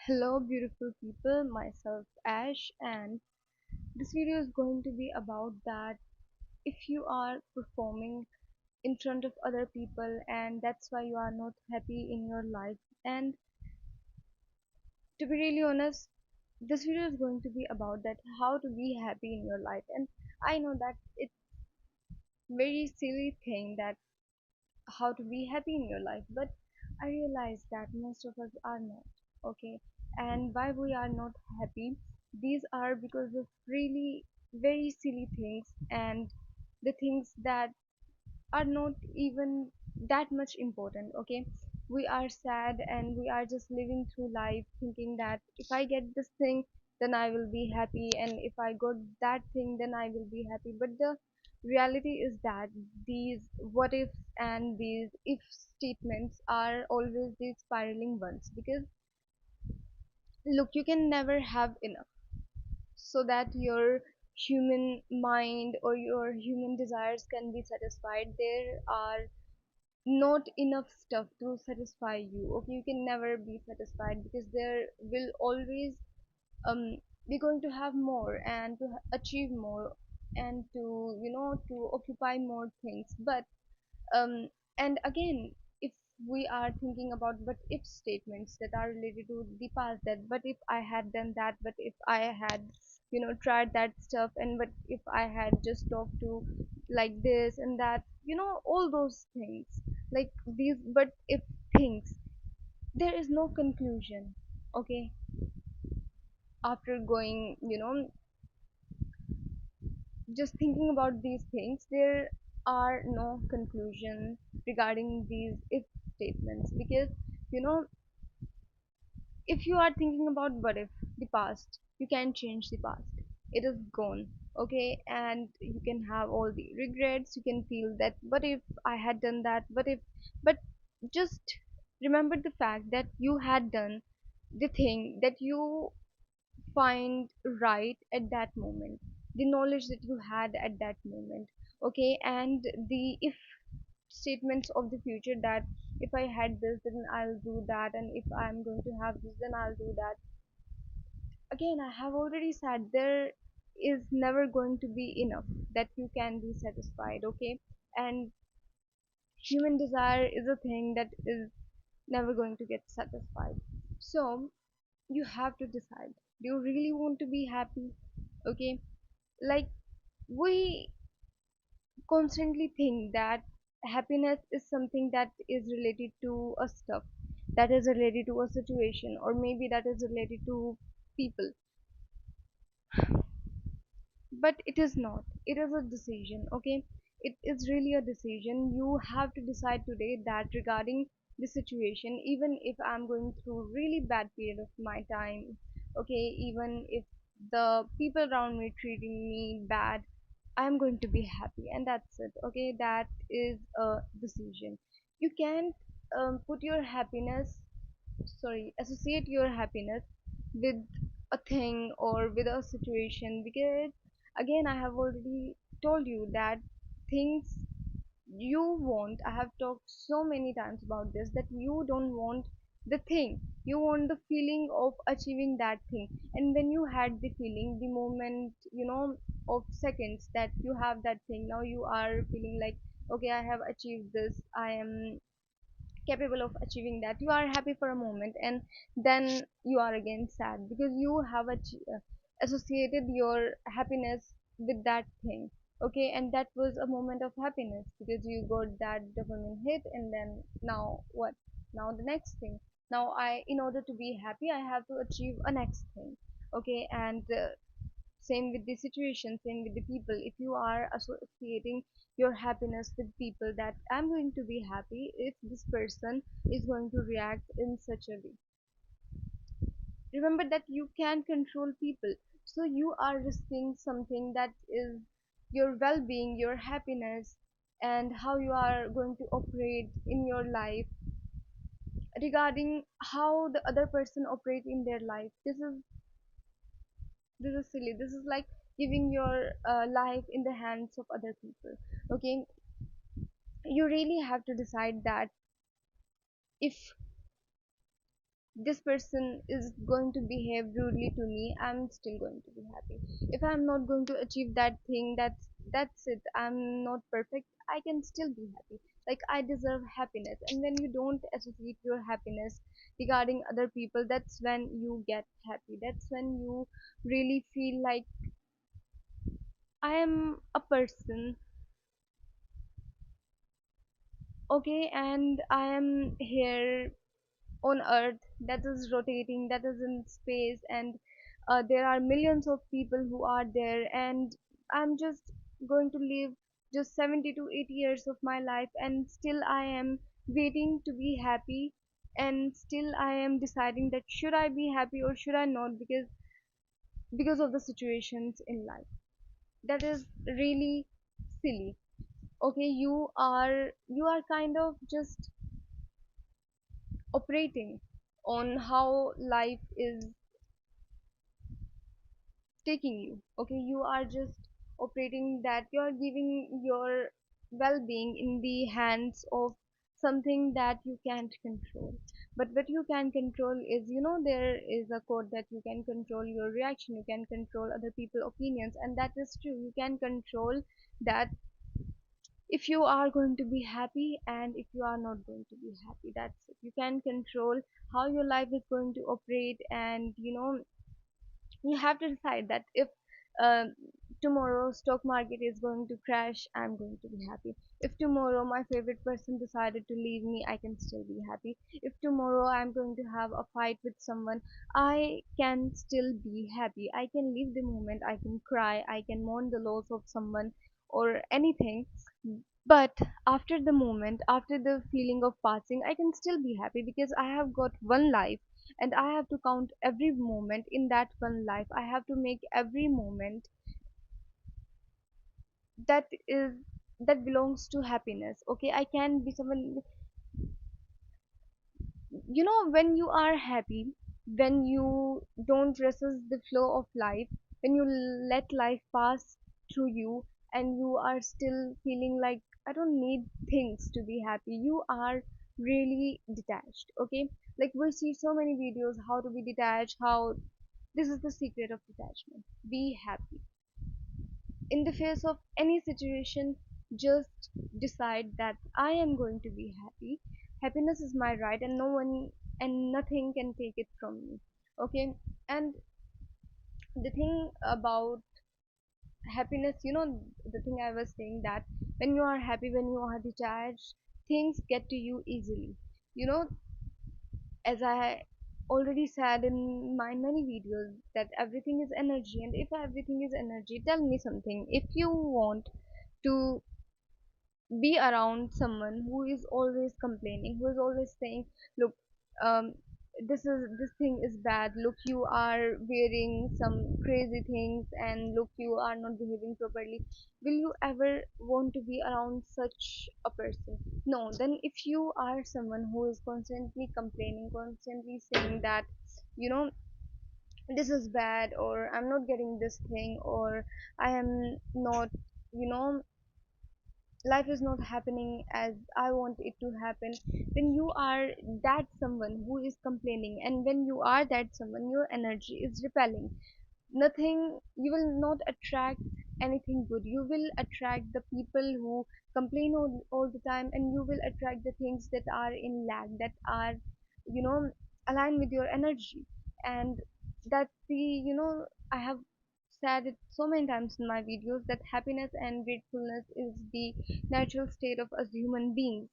Hello, beautiful people. Myself, Ash, and this video is going to be about that if you are performing in front of other people and that's why you are not happy in your life. And to be really honest, this video is going to be about that how to be happy in your life. And I know that it's very silly thing that how to be happy in your life, but I realize that most of us are not. Okay, and why we are not happy, these are because of really very silly things, and the things that are not even that much important. Okay, we are sad and we are just living through life thinking that if I get this thing then I will be happy, and if I got that thing then I will be happy. But the reality is that these what ifs and these if statements are always these spiraling ones, because look, you can never have enough so that your human mind or your human desires can be satisfied. There are not enough stuff to satisfy you. Okay, you can never be satisfied because there will always um be going to have more and to achieve more and to to occupy more things. But um and again, if we are thinking about but if statements that are related to the past, that but if I had done that, but if I had tried that stuff, and but if I had just talked to like this and that, all those things, like these but if things, there is no conclusion. Okay, after going just thinking about these things, there are no conclusion regarding these if statements, because you know if you are thinking about what if the past, you can change the past, it is gone. Okay, and you can have all the regrets, you can feel that what if I had done that, what if, but just remember the fact that you had done the thing that you find right at that moment, the knowledge that you had at that moment. Okay, and the if statements of the future, that if I had this then I'll do that, and if I'm going to have this then I'll do that. Again, I have already said there is never going to be enough that you can be satisfied. Okay, and human desire is a thing that is never going to get satisfied. So you have to decide, do you really want to be happy? Okay, like we constantly think that happiness is something that is related to a stuff, that is related to a situation, or maybe that is related to people. But it is not, it is a decision. Okay, it is really a decision. You have to decide today that regarding the situation, even if I'm going through really bad period of my time, okay, even if the people around me treating me bad, I'm going to be happy, and that's it. Okay, that is a decision. You can't put your happiness, sorry, associate your happiness with a thing or with a situation, because again, I have already told you that things you want, I have talked so many times about this, that you don't want the thing, you want the feeling of achieving that thing. And when you had the feeling, the moment, of seconds that you have that thing, now you are feeling like, okay, I have achieved this, I am capable of achieving that, you are happy for a moment, and then you are again sad because you have associated your happiness with that thing. Okay, and that was a moment of happiness because you got that dopamine hit, and then now what, now the next thing, now I, in order to be happy, I have to achieve a next thing. Okay, and same with the situation, same with the people. If you are associating your happiness with people, that I'm going to be happy if this person is going to react in such a way, remember that you can control people. So you are risking something that is your well-being, your happiness, and how you are going to operate in your life regarding how the other person operate in their life. This is silly. This is like giving your life in the hands of other people. Okay, you really have to decide that if this person is going to behave rudely to me, I'm still going to be happy. If I'm not going to achieve that thing, that's it. I'm not perfect. I can still be happy. Like, I deserve happiness. And when you don't associate your happiness regarding other people, that's when you get happy. That's when you really feel like I am a person, okay, and I am here on earth that is rotating, that is in space, and there are millions of people who are there, and I'm just going to live just 70 to 80 years of my life, and still I am waiting to be happy, and still I am deciding that should I be happy or should I not, because of the situations in life. That is really silly. Okay, you are kind of just operating on how life is taking you. Okay, you are just operating that you are giving your well-being in the hands of something that you can't control. But what you can control is, there is a quote that you can control your reaction, you can control other people's opinions, and that is true. You can control that if you are going to be happy and if you are not going to be happy. That's it. You can control how your life is going to operate, and you have to decide that if uh, tomorrow stock market is going to crash, I'm going to be happy. If tomorrow my favorite person decided to leave me, I can still be happy. If tomorrow I'm going to have a fight with someone, I can still be happy. I can live the moment, I can cry, I can mourn the loss of someone or anything. But after the moment, after the feeling of passing, I can still be happy because I have got one life, and I have to count every moment in that one life. I have to make every moment that is that belongs to happiness. Okay, I can be someone, when you are happy, when you don't resist the flow of life, when you let life pass through you, and you are still feeling like I don't need things to be happy, you are really detached. Okay, like we see so many videos how to be detached, how this is the secret of detachment. Be happy in the face of any situation. Just decide that I am going to be happy. Happiness is my right, and no one and nothing can take it from me. Okay, and the thing about happiness, the thing I was saying, that when you are happy, when you are detached, things get to you easily. you know as I already said in my many videos, that everything is energy, and if everything is energy, tell me something. If you want to be around someone who is always complaining, who is always saying, look, um this thing is bad, look, you are wearing some crazy things, and look, you are not behaving properly, will you ever want to be around such a person? No. Then if you are someone who is constantly complaining, constantly saying that, you know this is bad, or I'm not getting this thing, or I am not, you know life is not happening as I want it to happen, then you are that someone who is complaining. And when you are that someone, your energy is repelling. Nothing, you will not attract anything good. You will attract the people who complain all the time, and you will attract the things that are in lag, that are, you know aligned with your energy. And that's the, I have said it so many times in my videos, that happiness and gratefulness is the natural state of us human beings.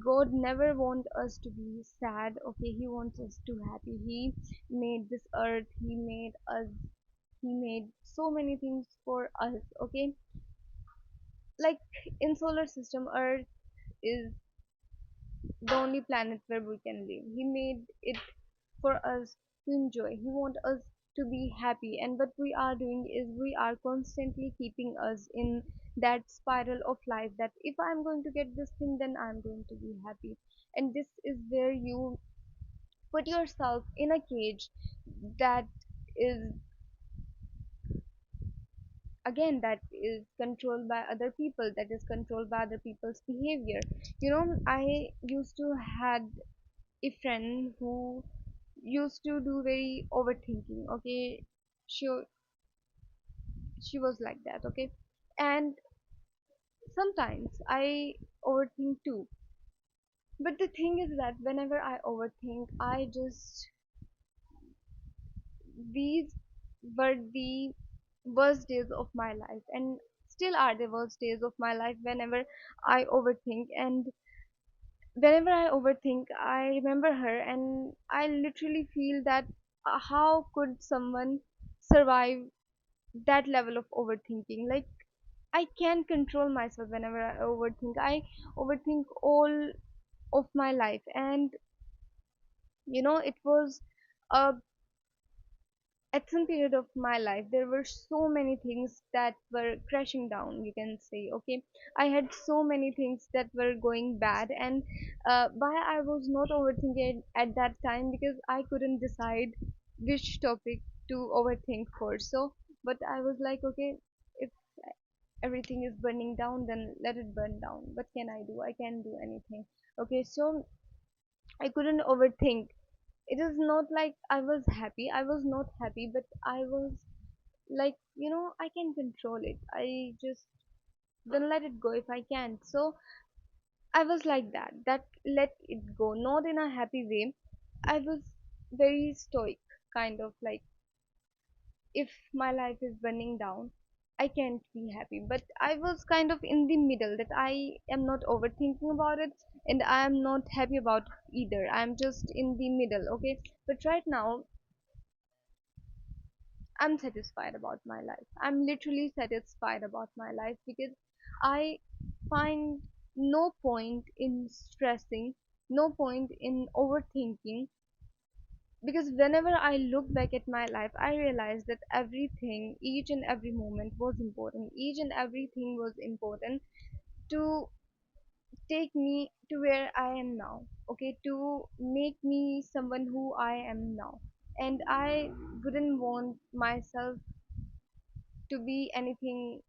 God never wants us to be sad. Okay, he wants us to happy. He made this earth, he made us, he made so many things for us. Okay, like in solar system, earth is the only planet where we can live. He made it for us to enjoy. He wants us to be happy, and what we are doing is we are constantly keeping us in that spiral of life, that if I'm going to get this thing, then I'm going to be happy. And this is where you put yourself in a cage that is, again, that is controlled by other people, that is controlled by other people's behavior. I used to had a friend who used to do very overthinking. Okay, she she was like that. Okay, and sometimes I overthink too. But the thing is that whenever I overthink, I just these were the worst days of my life, and still are the worst days of my life whenever I overthink. And whenever I overthink, I remember her, and I literally feel that how could someone survive that level of overthinking? Like, I can't control myself whenever I overthink. I overthink all of my life, and it was a at some period of my life there were so many things that were crashing down, you can say. Okay, I had so many things that were going bad, and why I was not overthinking at that time, because I couldn't decide which topic to overthink for. So but I was like, okay, if everything is burning down, then let it burn down. What can I do? I can't do anything. Okay, so I couldn't overthink. It is not like I was happy. I was not happy, but I was like, I can control it. I just then let it go if I can. So I was like that let it go, not in a happy way. I was very stoic, kind of like, if my life is burning down, I can't be happy. But I was kind of in the middle, that I am not overthinking about it, and I am not happy about either. I'm just in the middle. Okay, but right now I'm satisfied about my life. I'm literally satisfied about my life, because I find no point in stressing, no point in overthinking, because whenever I look back at my life, I realize that everything, each and every moment was important. Each and everything was important to take me to where I am now, okay, to make me someone who I am now. And I wouldn't want myself to be anything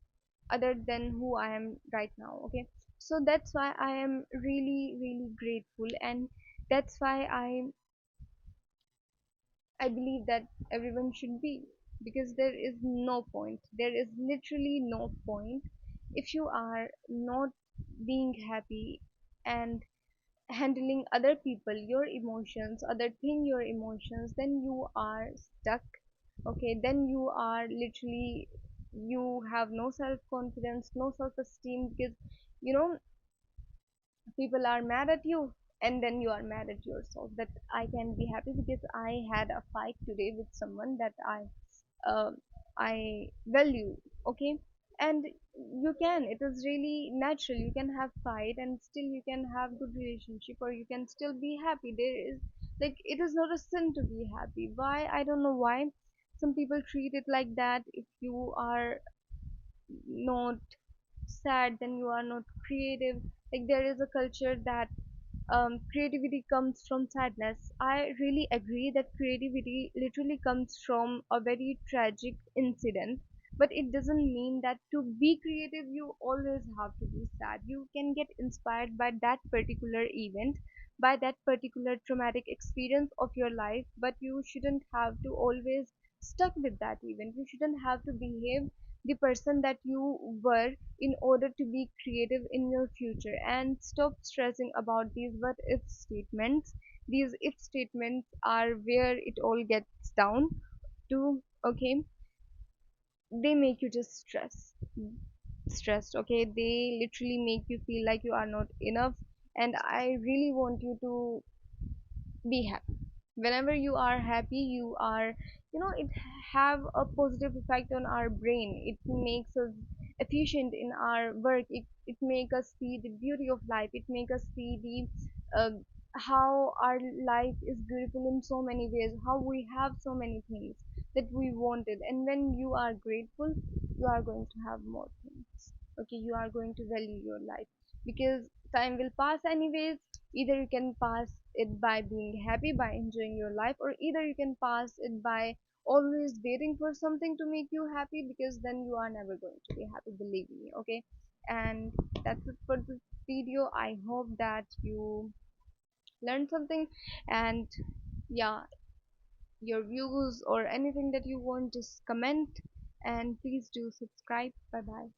other than who I am right now. Okay, so that's why I am really, really grateful, and that's why I believe that everyone should be, because there is no point. There is literally no point if you are not being happy and handling other people, your emotions, other thing, your emotions, then you are stuck. Okay, then you are literally, you have no self confidence, no self esteem, because you know people are mad at you, and then you are mad at yourself. That I can be happy because I had a fight today with someone that uh, I value. Okay, and you can, it is really natural, you can have fight and still you can have good relationship, or you can still be happy. There is, like, it is not a sin to be happy. Why? I don't know why some people treat it like that. If you are not sad, then you are not creative. Like, there is a culture that creativity comes from sadness. I really agree that creativity literally comes from a very tragic incident, but it doesn't mean that to be creative you always have to be sad. You can get inspired by that particular event, by that particular traumatic experience of your life, but you shouldn't have to always stuck with that event. You shouldn't have to behave the person that you were in order to be creative in your future, and stop stressing about these what if statements. These if statements are where it all gets down to. Okay, they make you just stressed. Okay, they literally make you feel like you are not enough. And I really want you to be happy. Whenever you are happy, you are, it have a positive effect on our brain. It makes us efficient in our work. It make us see the beauty of life. It make us see the how our life is beautiful in so many ways, how we have so many things that we wanted. And when you are grateful, you are going to have more things. Okay, you are going to value your life, because time will pass anyways. Either you can pass it by being happy, by enjoying your life, or either you can pass it by always waiting for something to make you happy, because then you are never going to be happy, believe me. Okay, and that's it for this video. I hope that you learned something. And yeah, your views or anything that you want, just comment, and please do subscribe. Bye bye.